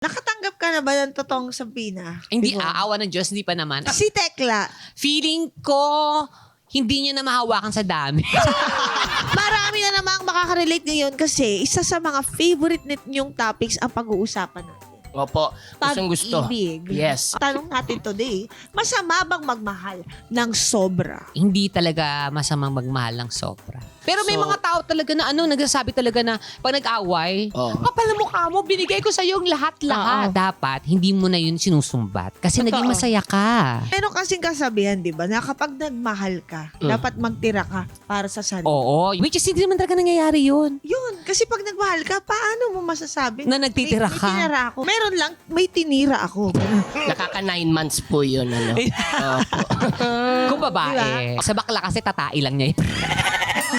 Nakatanggap ka na ba ng totoong sampina? Hindi, Before? aawa ng Diyos, hindi pa naman. Si Tekla, Feeling ko, hindi niya na mahawakan sa dami. marami na namang makaka-relate ngayon kasi isa sa mga favorite niyong topics ang pag-uusapan natin. Opo, gustong gusto. Pag-ibig. Yes. Tanong natin today, masama bang magmahal ng sobra? Hindi talaga masamang magmahal ng sobra. Pero may So- mga tao talaga na nagsasabi talaga na pag nag-away, Oh. kapal na mukha mo, binigay ko sa yung lahat-lahat. Oo. Dapat, hindi mo na yun sinusumbat. Kasi Totoo. naging masaya ka. Meron kasing kasabihan, di ba, na kapag nagmahal ka, dapat magtira ka para sa sarili. Oo. Which is, hindi naman talaga nangyayari yun. Yun, kasi pag nagmahal ka, paano mo masasabi? Na nagtitira may ka. tinira ako. Meron lang, may tinira ako. Nakaka 9 months po yun. Ano? Opo. Kung babae, sa bakla kasi tatai lang niya yun.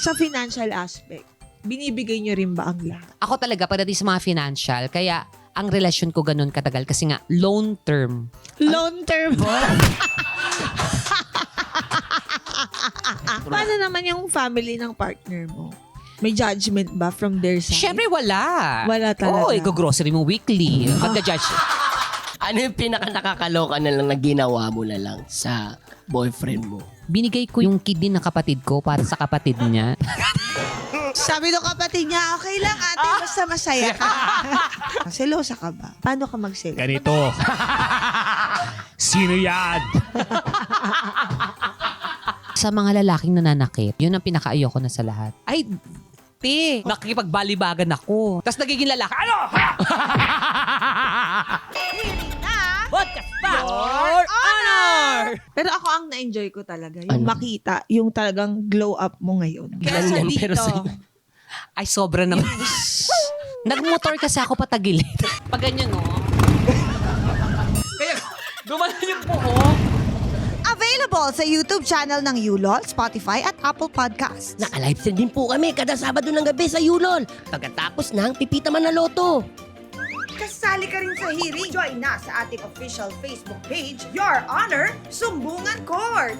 Sa financial aspect, binibigay nyo rin ba ang lahat? Ako talaga, pagdating sa mga financial, kaya ang relasyon ko ganun katagal kasi nga, long term. Long term. Paano naman yung family ng partner mo? May judgment ba from their side? Siyempre, wala. Wala talaga. Oo, go-grocery mo weekly. Pagka-judge. Ano yung pinaka nakakaloka na lang na ginawa mo na lang sa boyfriend mo? Binigay ko yung kidney ng kapatid ko para sa kapatid niya. Sabi ng kapatid niya, okay lang ate, basta masaya ka. Selosa ka ba? Paano ka magselos? Ganito. Sino yan? Sa mga lalaking nananakit, yun ang pinakaayoko na sa lahat. Ay, nakikipagbalibagan ako. Tapos nagiging lalaki. Ano? Podcast pa! Your honor! Pero ako ang na-enjoy ko talaga, yung Ano? makita, yung talagang glow up mo ngayon. Kaya sa Ganyan, dito, pero sa- Ay, sobra naman. Nagmotor kasi ako patagilid. Pag ganyan, no? Kaya, gumanon yung buhok. available sa YouTube channel ng Yulol, Spotify at Apple Podcasts. Naka-live stream din po kami kada Sabado ng gabi sa Yulol. Pagkatapos ng Pipita Manaloto. Kasali ka rin sa hearing. Join na sa ating official Facebook page, Your Honor, Sumbungan Court.